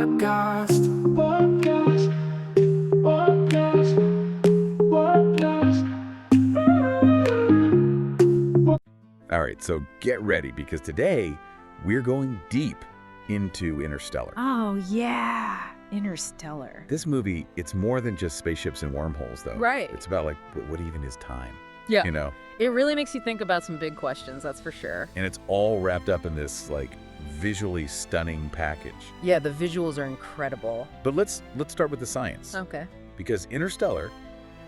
podcast. All right, so get ready because today we're going deep into Interstellar. Oh, yeah. Interstellar. This movie, it's more than just spaceships and wormholes, though. Right. It's about, like, what even is time? Yeah. You know? It really makes you think about some big questions, that's for sure. And it's all wrapped up in this, like, visually stunning package. Yeah, the visuals are incredible. But let's start with the science. Okay. Because Interstellar,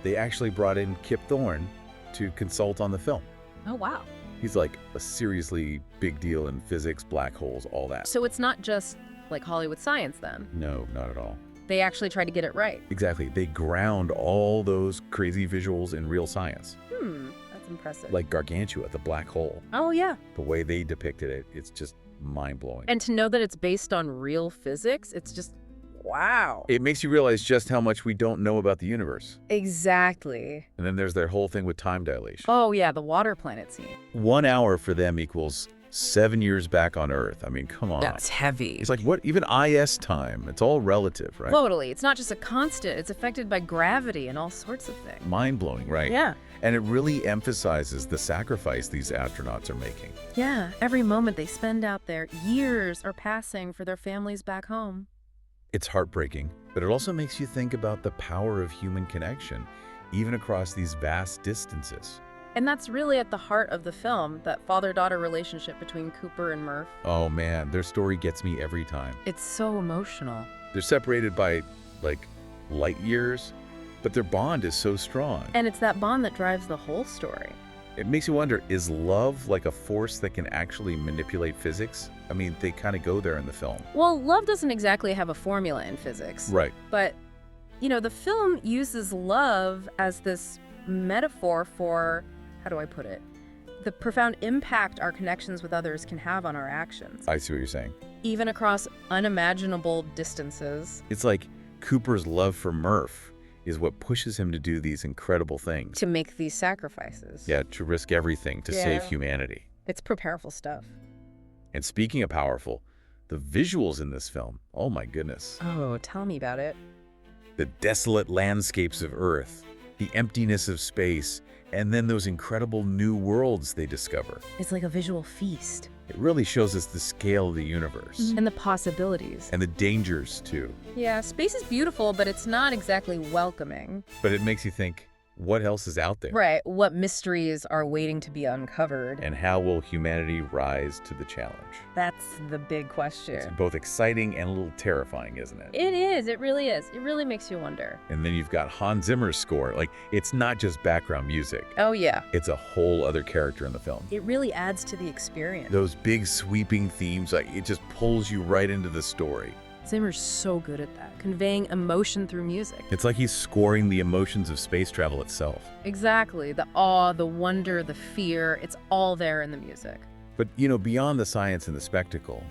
they actually brought in Kip Thorne to consult on the film. Oh, wow. He's like a seriously big deal in physics, black holes, all that. So it's not just like Hollywood science then. No, not at all. They actually try to get it right. Exactly. They ground all those crazy visuals in real science. That's impressive. Like Gargantua, the black hole. Oh, yeah. The way they depicted it, it's just mind-blowing. And to know that it's based on real physics, it's just, wow. It makes you realize just how much we don't know about the universe. Exactly. And then there's their whole thing with time dilation. Oh, yeah, the water planet scene. 1 hour for them equals 7 years back on Earth. I mean, come on. That's heavy. It's like, what? Even IS time. It's all relative, right? Totally. It's not just a constant. It's affected by gravity and all sorts of things. Mind-blowing, right? Yeah. And it really emphasizes the sacrifice these astronauts are making. Yeah. Every moment they spend out there, years are passing for their families back home. It's heartbreaking, but it also makes you think about the power of human connection, even across these vast distances. And that's really at the heart of the film, that father-daughter relationship between Cooper and Murph. Oh man, their story gets me every time. It's so emotional. They're separated by, like, light years, but their bond is so strong. And it's that bond that drives the whole story. It makes you wonder, is love like a force that can actually manipulate physics? I mean, they kind of go there in the film. Well, love doesn't exactly have a formula in physics. Right. But, you know, the film uses love as this metaphor for, how do I put it? The profound impact our connections with others can have on our actions, I see what you're saying. even across unimaginable distances. It's like Cooper's love for Murph is what pushes him to do these incredible things. To make these sacrifices. Yeah, to risk everything to Yeah. save humanity. It's powerful stuff. And speaking of powerful, the visuals in this film, oh my goodness. Oh, tell me about it. The desolate landscapes of Earth, the emptiness of space, and then those incredible new worlds they discover. It's like a visual feast. It really shows us the scale of the universe. And the possibilities. And the dangers, too. Yeah, space is beautiful, but it's not exactly welcoming. But it makes you think, what else is out there? Right, what mysteries are waiting to be uncovered? And how will humanity rise to the challenge? That's the big It's question. both exciting and a little terrifying, isn't it? It is, it really is. It really makes you wonder. And then you've got Hans Zimmer's score. Like, it's not just background music. Oh, yeah. It's a whole other character in the film. It really adds to the experience. Those big sweeping themes, like, it just pulls you right into the story. Zimmer's so good at that, conveying emotion through music. It's like he's scoring the emotions of space travel itself. Exactly. The awe, the wonder, the fear, it's all there in the music. But, you know, beyond the science and the spectacle,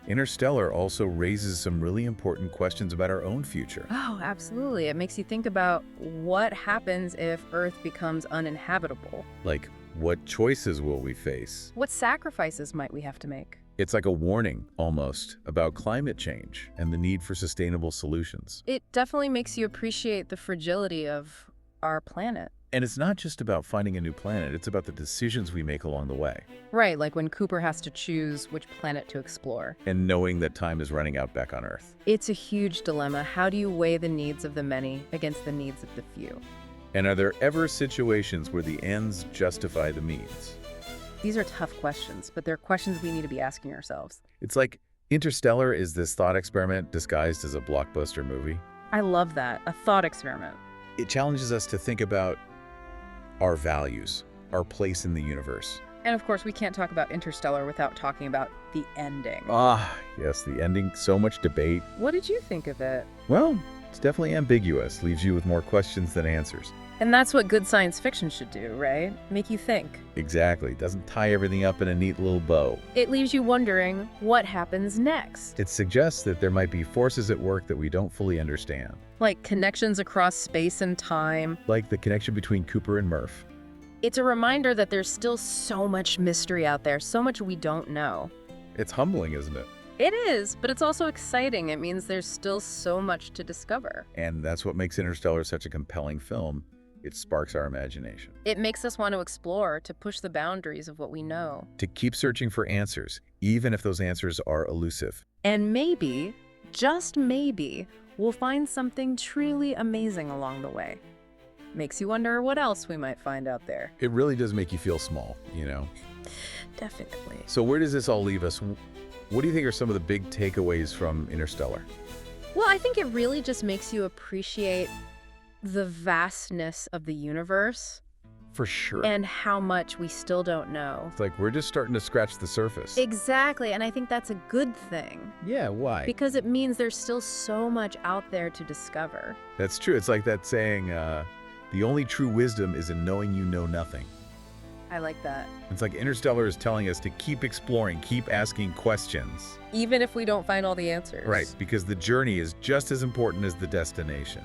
Interstellar also raises some really important questions about our own future. Oh, absolutely. It makes you think about what happens if Earth becomes uninhabitable. Like, what choices will we face? What sacrifices might we have to make? It's like a warning, almost, about climate change and the need for sustainable solutions. It definitely makes you appreciate the fragility of our planet. And it's not just about finding a new planet, it's about the decisions we make along the way. Right, like when Cooper has to choose which planet to explore. And knowing that time is running out back on Earth. It's a huge dilemma. How do you weigh the needs of the many against the needs of the few? And are there ever situations where the ends justify the means? These are tough questions, but they're questions we need to be asking ourselves. It's like Interstellar is this thought experiment disguised as a blockbuster movie. I love that. A thought experiment. It challenges us to think about our values, our place in the universe. And of course, we can't talk about Interstellar without talking about the ending. Ah, yes, the ending, so much debate. What did you think of it? Well, it's definitely ambiguous, leaves you with more questions than answers. And that's what good science fiction should do, right? Make you think. Exactly, doesn't tie everything up in a neat little bow. It leaves you wondering what happens next. It suggests that there might be forces at work that we don't fully understand. Like connections across space and time. Like the connection between Cooper and Murph. It's a reminder that there's still so much mystery out there, so much we don't know. It's humbling, isn't it? It is, but it's also exciting. It means there's still so much to discover. And that's what makes Interstellar such a compelling film. It sparks our imagination. It makes us want to explore, to push the boundaries of what we know. To keep searching for answers, even if those answers are elusive. And maybe, just maybe, we'll find something truly amazing along the way. Makes you wonder what else we might find out there. It really does make you feel small, you know? Definitely. So where does this all leave us? What do you think are some of the big takeaways from Interstellar? Well, I think it really just makes you appreciate the vastness of the universe For sure. and how much we still don't know. It's like we're just starting to scratch the surface. Exactly, and I think that's a good thing. Yeah, why? Because it means there's still so much out there to discover. That's true. It's like that saying, the only true wisdom is in knowing you know nothing. I like that. It's like Interstellar is telling us to keep exploring, keep asking questions. Even if we don't find all the answers. Right, because the journey is just as important as the destination.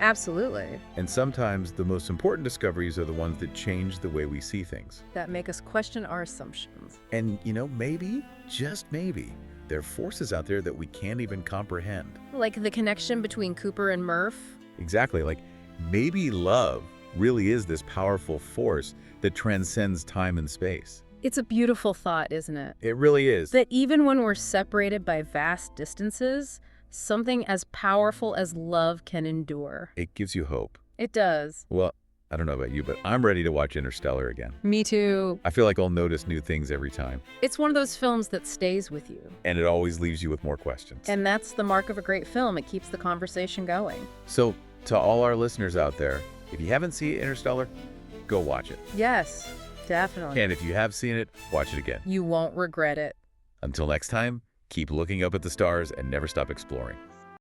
Absolutely. And sometimes the most important discoveries are the ones that change the way we see things. That make us question our assumptions. And, you know, maybe, just maybe, there are forces out there that we can't even comprehend. Like the connection between Cooper and Murph. Exactly, like maybe love really is this powerful force that transcends time and space. It's a beautiful thought, isn't it? It really is. That even when we're separated by vast distances, something as powerful as love can endure. It gives you hope. It does. Well, I don't know about you, but I'm ready to watch Interstellar again. Me too. I feel like I'll notice new things every time. It's one of those films that stays with you. And it always leaves you with more questions. And that's the mark of a great film. It keeps the conversation going. So, to all our listeners out there, if you haven't seen Interstellar, go watch it. Yes, definitely. And if you have seen it, watch it again. You won't regret it. Until next time, keep looking up at the stars and never stop exploring.